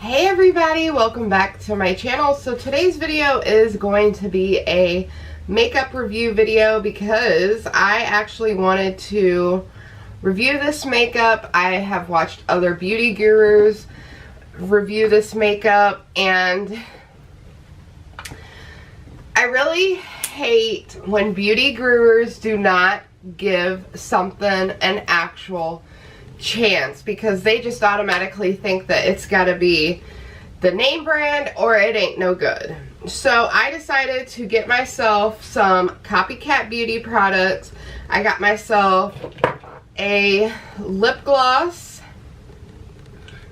Hey everybody, welcome back to my channel. So today's video is going to be a makeup review video because I actually wanted to review this makeup. I have watched other beauty gurus review this makeup and I really hate when beauty gurus do not give something an actual chance because they just automatically think that it's got to be the name brand or it ain't no good. So I decided to get myself some CopyCat beauty products. I got myself a lip gloss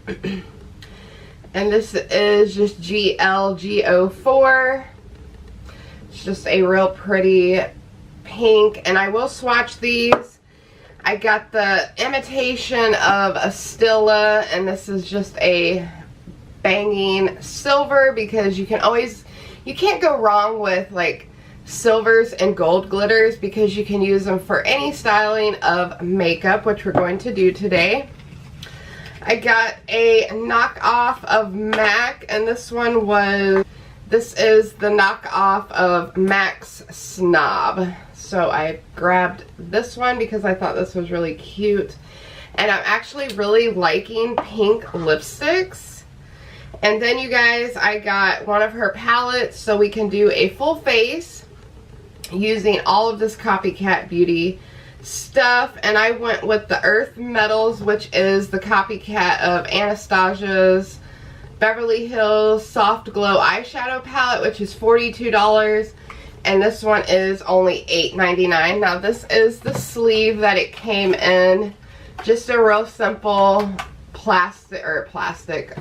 and this is just GLGO4. It's just a real pretty pink, and I will swatch these. I got the imitation of a Stila, and this is just a banging silver because you can't go wrong with like silvers and gold glitters because you can use them for any styling of makeup, which we're going to do today. I got a knockoff of MAC, and this is the knockoff of MAC's Snob. So I grabbed this one because I thought this was really cute. And I'm actually really liking pink lipsticks. And then you guys, I got one of her palettes so we can do a full face using all of this CopyCat beauty stuff. And I went with the Earth Metals, which is the copycat of Anastasia's Beverly Hills Soft Glow eyeshadow palette, which is $42. And this one is only $8.99. Now this is the sleeve that it came in. Just a real simple plastic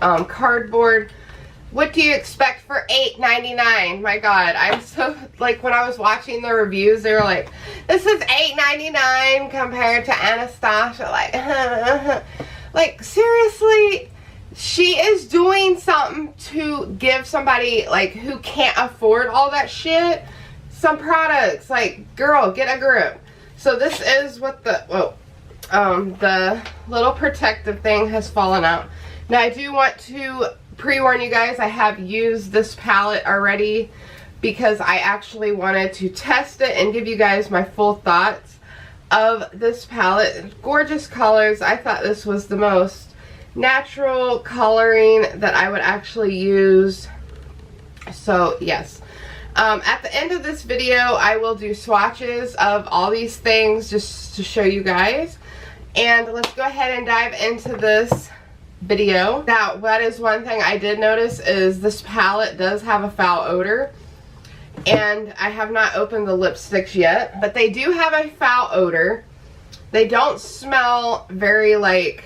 cardboard. What do you expect for $8.99? My God, I'm so, like, when I was watching the reviews, they were like, this is $8.99 compared to Anastasia. Like seriously, she is doing something to give somebody like who can't afford all that shit some products. Like, girl, get a grip. So this is what the little protective thing has fallen out. Now I do want to pre-warn you guys, I have used this palette already because I actually wanted to test it and give you guys my full thoughts of this palette. Gorgeous colors. I thought this was the most natural coloring that I would actually use. So yes. At the end of this video, I will do swatches of all these things just to show you guys. And let's go ahead and dive into this video. Now, that is one thing I did notice is this palette does have a foul odor. And I have not opened the lipsticks yet, but they do have a foul odor. They don't smell very like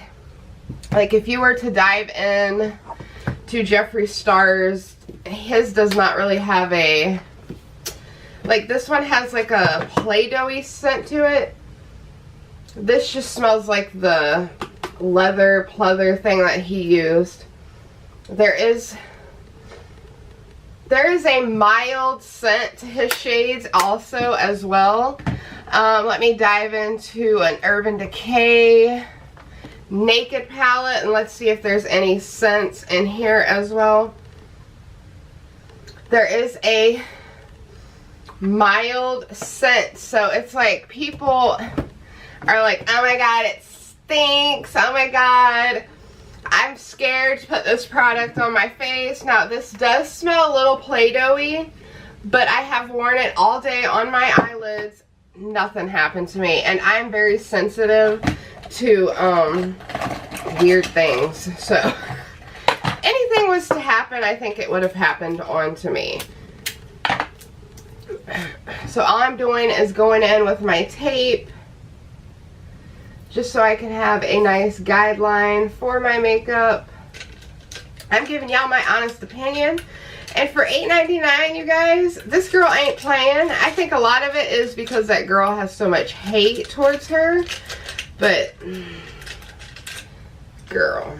if you were to dive in to Jeffree Star's, his does not really have a, like, this one has like a Play-Doh-y scent to it. This just smells like the leather pleather thing that he used. There is a mild scent to his shades also as well. Let me dive into an Urban Decay Naked palette and let's see if there's any scents in here as well. There is a mild scent, so it's like people are like, oh my God, it stinks, oh my God, I'm scared to put this product on my face. Now this does smell a little Play-Doh-y, but I have worn it all day on my eyelids. Nothing happened to me, and I'm very sensitive to weird things, so anything was to happen, I think it would have happened onto me. So all I'm doing is going in with my tape just so I can have a nice guideline for my makeup. I'm giving y'all my honest opinion. And for $8.99, you guys, this girl ain't playing. I think a lot of it is because that girl has so much hate towards her. But, girl,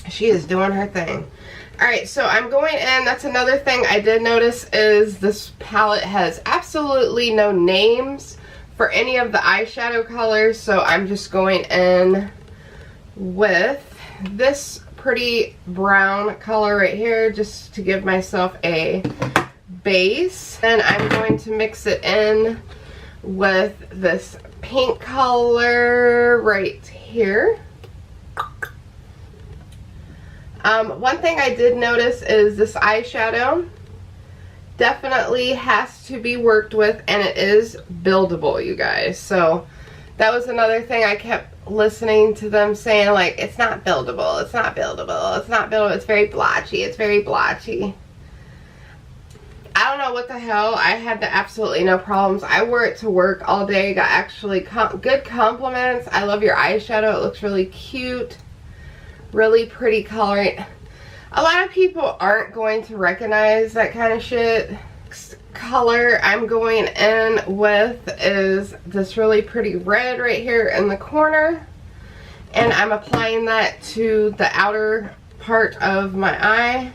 she is doing her thing. Alright, so I'm going in. That's another thing I did notice is this palette has absolutely no names for any of the eyeshadow colors. So I'm just going in with this pretty brown color right here just to give myself a base. Then I'm going to mix it in with this pink color right here. One thing I did notice is this eyeshadow definitely has to be worked with, and it is buildable, you guys. So that was another thing I kept listening to them saying, like, it's not buildable, it's not buildable, it's not buildable, it's very blotchy, it's very blotchy. I don't know what the hell. I had absolutely no problems. I wore it to work all day, got actually good compliments. I love your eyeshadow, it looks really cute, really pretty coloring. A lot of people aren't going to recognize that kind of shit. Next color I'm going in with is this really pretty red right here in the corner, and I'm applying that to the outer part of my eye.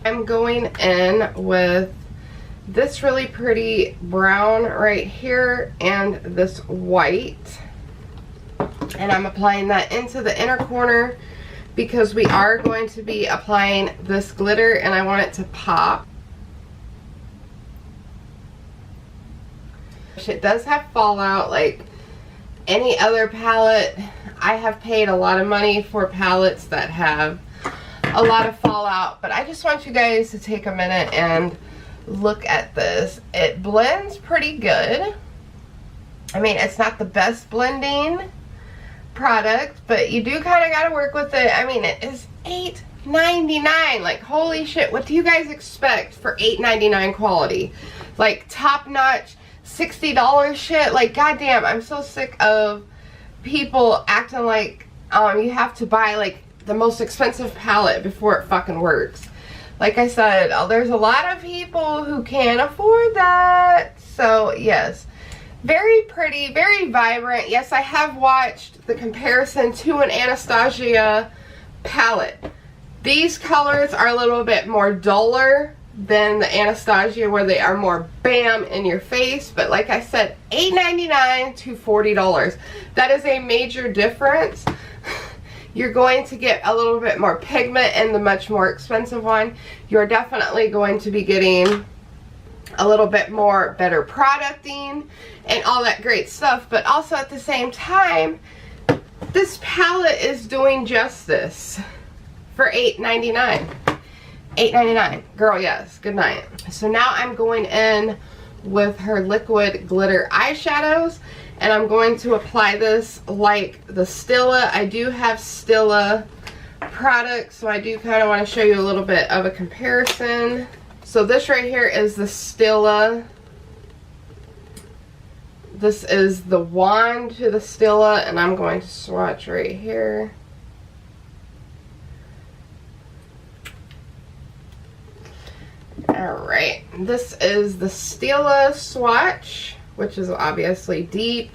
I'm going in with this really pretty brown right here and this white, and I'm applying that into the inner corner because we are going to be applying this glitter and I want it to pop. It does have fallout like any other palette. I have paid a lot of money for palettes that have a lot of fallout, but I just want you guys to take a minute and look at this. It blends pretty good. I mean, it's not the best blending product, but you do kind of got to work with it. I mean, it is $8.99. Like, holy shit, what do you guys expect for $8.99 quality? Like, top-notch $60 shit. Like, goddamn, I'm so sick of people acting like you have to buy like the most expensive palette before it fucking works. Like I said, there's a lot of people who can't afford that. So yes, very pretty, very vibrant. Yes, I have watched the comparison to an Anastasia palette. These colors are a little bit more duller than the Anastasia, where they are more bam in your face. But like I said, $8.99 to $40. That is a major difference. You're going to get a little bit more pigment in the much more expensive one. You're definitely going to be getting a little bit more better producting and all that great stuff. But also at the same time, this palette is doing justice for $8.99. $8.99. Girl, yes. Good night. So now I'm going in with her liquid glitter eyeshadows, and I'm going to apply this like the Stila. I do have Stila products, so I do kind of want to show you a little bit of a comparison. So this right here is the Stila. This is the wand to the Stila, and I'm going to swatch right here. Alright, this is the Stila swatch, which is obviously deep.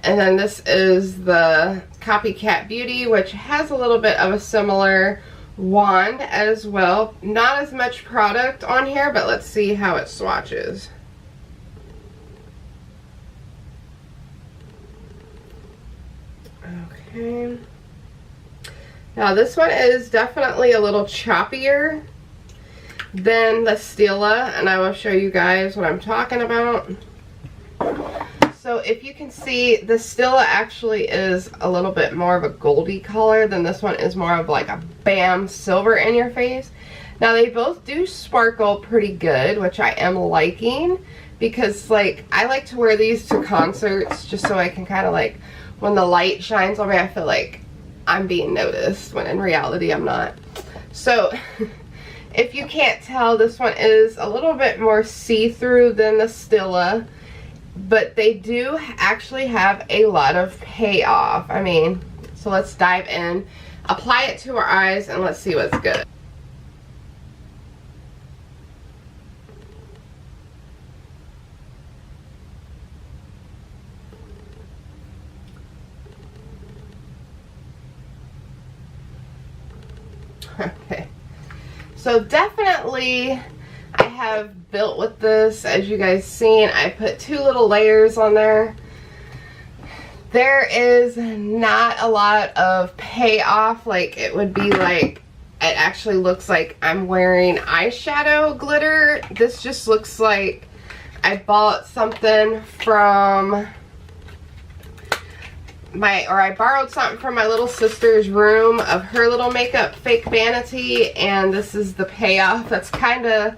And then this is the CopyCat Beauty, which has a little bit of a similar wand as well. Not as much product on here, but let's see how it swatches. Okay. Now this one is definitely a little choppier than the Stila, and I will show you guys what I'm talking about. So if you can see, the Stila actually is a little bit more of a goldy color than this one is more of like a bam silver in your face. Now they both do sparkle pretty good, which I am liking, because like I like to wear these to concerts just so I can kind of like, when the light shines on me, I feel like I'm being noticed, when in reality I'm not. So if you can't tell, this one is a little bit more see-through than the Stila, but they do actually have a lot of payoff. I mean, so let's dive in, apply it to our eyes, and let's see what's good. Okay. So definitely I have built with this, as you guys seen. I put 2 little layers on there. there is not a lot of payoff. Like, it would be like, it actually looks like I'm wearing eyeshadow glitter. This just looks like I bought something from I borrowed something from my little sister's room of her little makeup fake vanity, and this is the payoff. That's kind of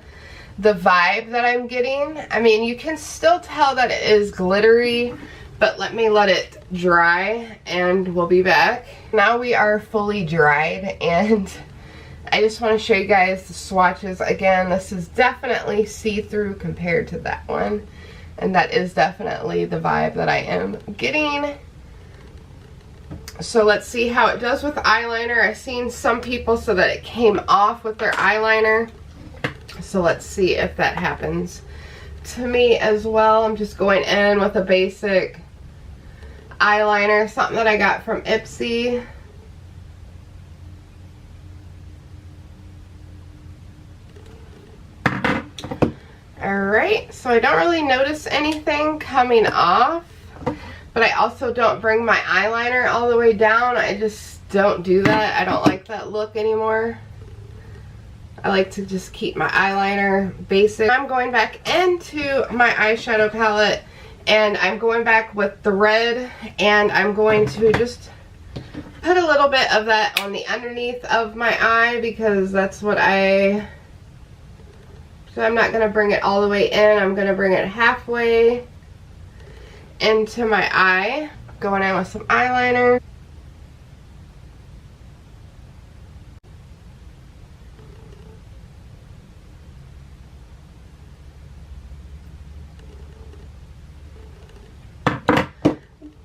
the vibe that I'm getting. I mean, you can still tell that it is glittery, but let it dry and we'll be back. Now we are fully dried, and I just want to show you guys the swatches again. This is definitely see-through compared to that one, and that is definitely the vibe that I am getting. So let's see how it does with eyeliner. I've seen some people so that it came off with their eyeliner. So let's see if that happens to me as well. I'm just going in with a basic eyeliner, something that I got from Ipsy. Alright, so I don't really notice anything coming off. But I also don't bring my eyeliner all the way down. I just don't do that. I don't like that look anymore. I like to just keep my eyeliner basic. I'm going back into my eyeshadow palette, and I'm going back with the red, and I'm going to just put a little bit of that on the underneath of my eye, because that's what so I'm not going to bring it all the way in. I'm going to bring it halfway into my eye, going in with some eyeliner.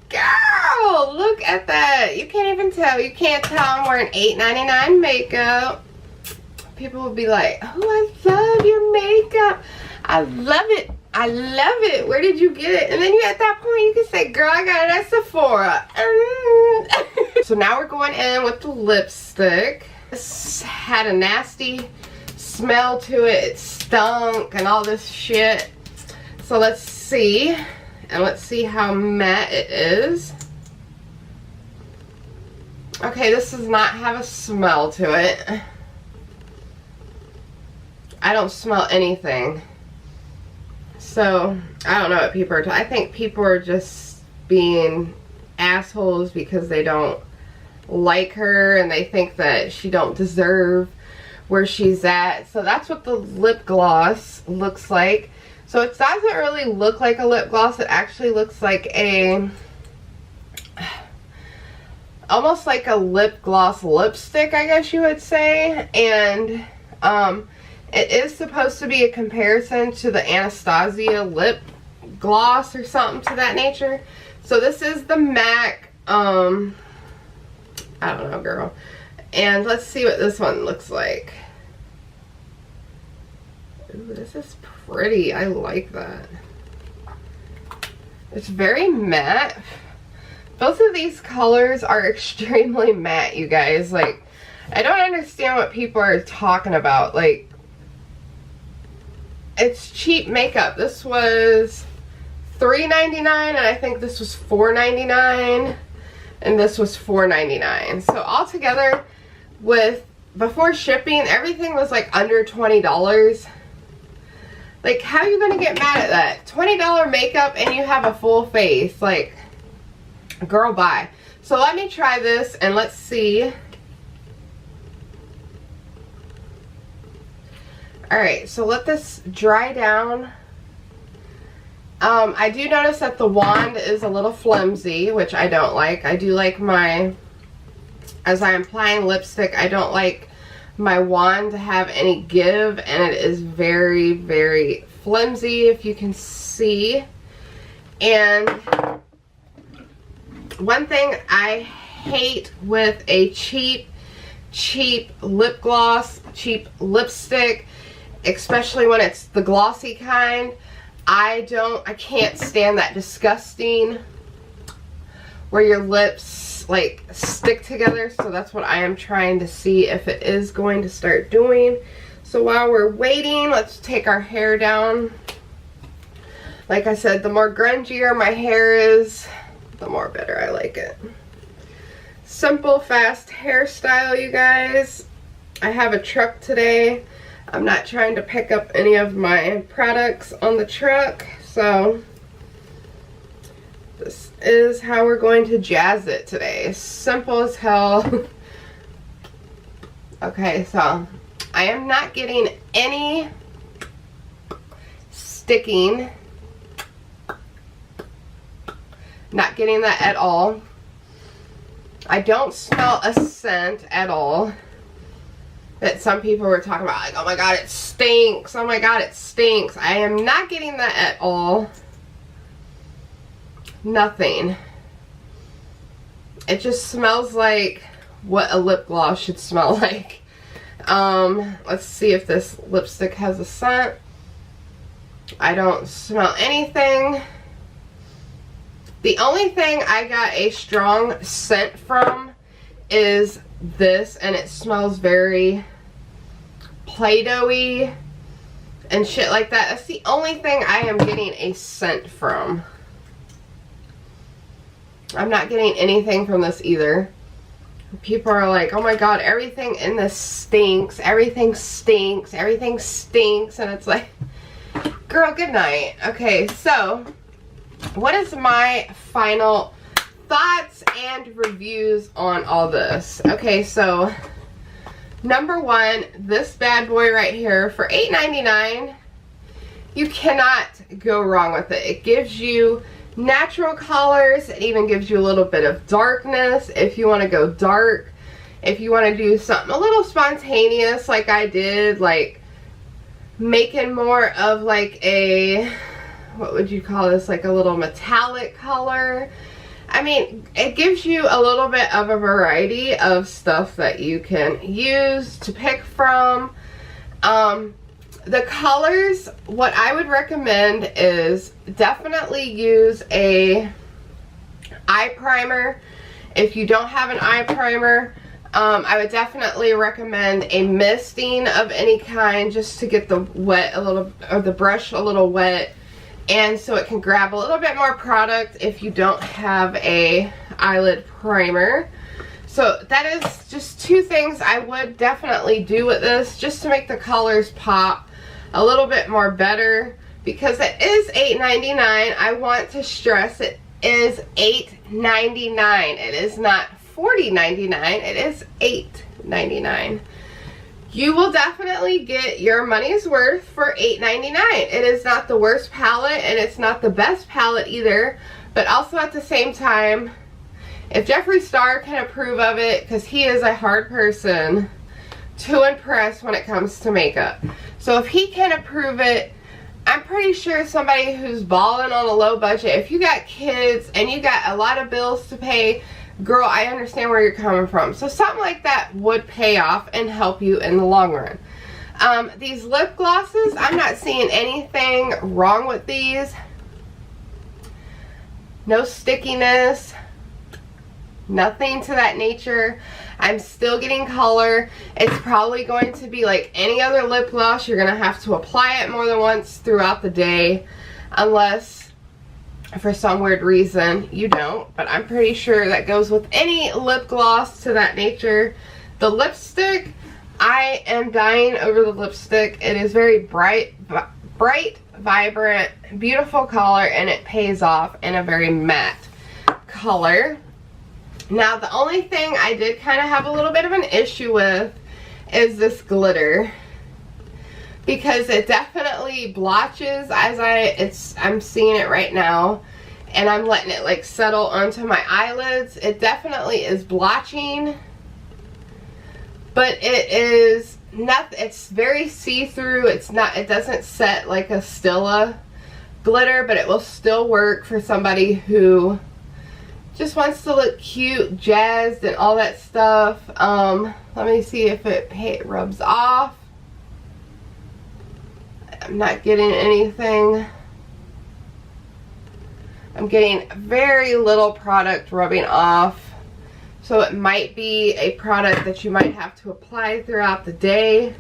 Girl, look at that. You can't even tell. You can't tell I'm wearing $8.99 makeup. People will be like, oh, I love your makeup. I love it. I love it. Where did you get it? And then you at that point you can say, girl, I got it at Sephora. So now we're going in with the lipstick. This had a nasty smell to it. It stunk and all this shit. So let's see. And let's see how matte it is. Okay, this does not have a smell to it. I don't smell anything. So, I don't know what people are talking. I think people are just being assholes because they don't like her and they think that she don't deserve where she's at. So that's what the lip gloss looks like. So it doesn't really look like a lip gloss. It actually looks like almost like a lip gloss lipstick, I guess you would say. And it is supposed to be a comparison to the Anastasia lip gloss or something to that nature. So this is the MAC, I don't know, girl. And let's see what this one looks like. Ooh, this is pretty. I like that. It's very matte. Both of these colors are extremely matte, you guys. Like, I don't understand what people are talking about. Like, it's cheap makeup. This was $3.99 and I think this was $4.99 and this was $4.99. So altogether, with before shipping, everything was like under $20. Like, how are you gonna get mad at that? $20 makeup and you have a full face. Like, girl, bye. So let me try this and let's see. Alright, so let this dry down. I do notice that the wand is a little flimsy, which I don't like. I do like as I am applying lipstick, I don't like my wand to have any give, and it is very, very flimsy, if you can see. And one thing I hate with a cheap lip gloss, cheap lipstick, especially when it's the glossy kind, I can't stand that disgusting where your lips like stick together. So that's what I am trying to see if it is going to start doing. So while we're waiting, let's take our hair down. Like I said, the more grungier my hair is, the more better I like it. Simple, fast hairstyle, you guys. I have a truck today. I'm not trying to pick up any of my products on the truck, so this is how we're going to jazz it today. Simple as hell. Okay, so I am not getting any sticking. Not getting that at all. I don't smell a scent at all. That some people were talking about, like, oh my god, it stinks. Oh my god, it stinks. I am not getting that at all. Nothing. It just smells like what a lip gloss should smell like. Let's see if this lipstick has a scent. I don't smell anything. The only thing I got a strong scent from is this, and it smells very Play-Doh-y and shit like that. That's the only thing I am getting a scent from. I'm not getting anything from this either. People are like, oh my god, everything in this stinks. Everything stinks. Everything stinks. And it's like, girl, good night. Okay, so what is my final thoughts and reviews on all this? Okay, so number one, this bad boy right here for $8.99, you cannot go wrong with it. It gives you natural colors. It even gives you a little bit of darkness if you want to go dark. If you want to do something a little spontaneous like I did, like making more of like a, what would you call this, like a little metallic color. I mean, it gives you a little bit of a variety of stuff that you can use to pick from. The colors, what I would recommend is definitely use a eye primer. If you don't have an eye primer, I would definitely recommend a misting of any kind, just to get the wet a little, or the brush a little wet, and so it can grab a little bit more product if you don't have a eyelid primer. So that is just two things I would definitely do with this, just to make the colors pop a little bit more better, because it is $8.99. I want to stress it is $8.99. It is not $40.99. It is $8.99. You will definitely get your money's worth for $8.99. It is not the worst palette, and it's not the best palette either, but also at the same time, if Jeffree Star can approve of it, because he is a hard person to impress when it comes to makeup. So if he can approve it, I'm pretty sure somebody who's balling on a low budget, if you got kids and you got a lot of bills to pay, girl, I understand where you're coming from. So something like that would pay off and help you in the long run. These lip glosses, I'm not seeing anything wrong with these. No stickiness. Nothing to that nature. I'm still getting color. It's probably going to be like any other lip gloss. You're going to have to apply it more than once throughout the day, unless for some weird reason you don't. But I'm pretty sure that goes with any lip gloss to that nature. The lipstick, I am dying over the lipstick. It is very bright, vibrant, beautiful color, and it pays off in a very matte color. Now, the only thing I did kind of have a little bit of an issue with is this glitter, because it definitely blotches as I'm seeing it right now, and I'm letting it like settle onto my eyelids. It definitely is blotching, but it is not, it's very see-through. It's not, it doesn't set like a Stila glitter, but it will still work for somebody who just wants to look cute, jazzed, and all that stuff. Let me see if it rubs off. I'm not getting anything. I'm getting very little product rubbing off. So it might be a product that you might have to apply throughout the day.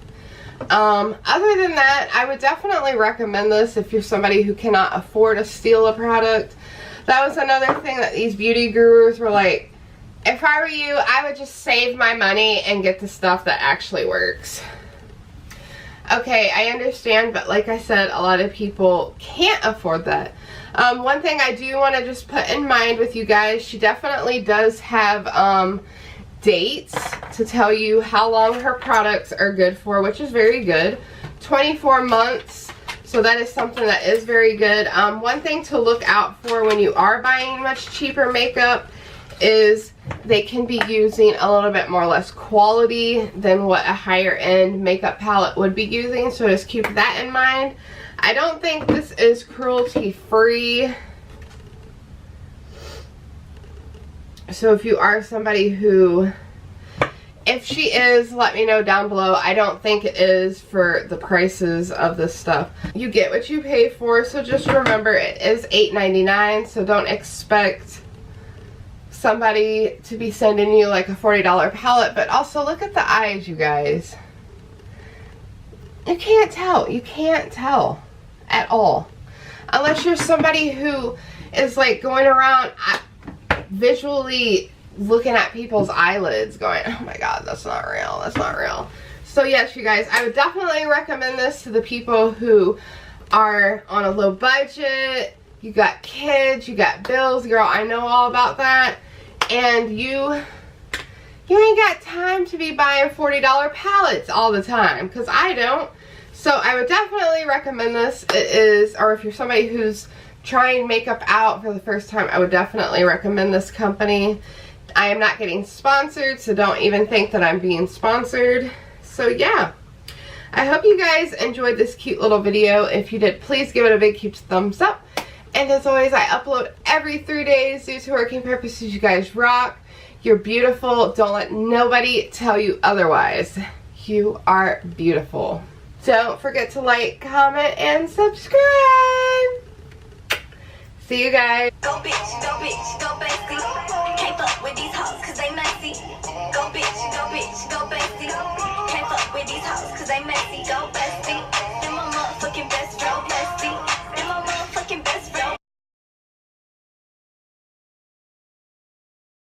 Other than that, I would definitely recommend this if you're somebody who cannot afford a Stila product. That was another thing that these beauty gurus were like, if I were you, I would just save my money and get the stuff that actually works. Okay, I understand, but like I said, a lot of people can't afford that. One thing I do want to just put in mind with you guys, she definitely does have dates to tell you how long her products are good for, which is very good. 24 months, so that is something that is very good. One thing to look out for when you are buying much cheaper makeup is they can be using a little bit more less quality than what a higher end makeup palette would be using, so just keep that in mind. I don't think this is cruelty free, so if you are somebody who, if she is, let me know down below. I don't think it is for the prices of this stuff. You get what you pay for, so just remember it is $8.99, so don't expect somebody to be sending you like a $40 palette. But also look at the eyes, you guys. You can't tell. You can't tell at all. Unless you're somebody who is like going around visually looking at people's eyelids going, oh my god, that's not real, that's not real. So yes, you guys, I would definitely recommend this to the people who are on a low budget. You got kids, you got bills, girl, I know all about that. And you ain't got time to be buying $40 palettes all the time, because I don't. So I would definitely recommend this. It is, or if you're somebody who's trying makeup out for the first time, I would definitely recommend this company. I am not getting sponsored, so don't even think that I'm being sponsored. So yeah, I hope you guys enjoyed this cute little video. If you did, please give it a big huge thumbs up. And as always, I upload every 3 days due to working purposes. You guys rock. You're beautiful. Don't let nobody tell you otherwise. You are beautiful. Don't forget to like, comment, and subscribe. See you guys. Go bitch, go basic. Can't fuck with these hoes cause they messy. Go bitch, go basic. Can't fuck with these hoes cause they messy. Go basic.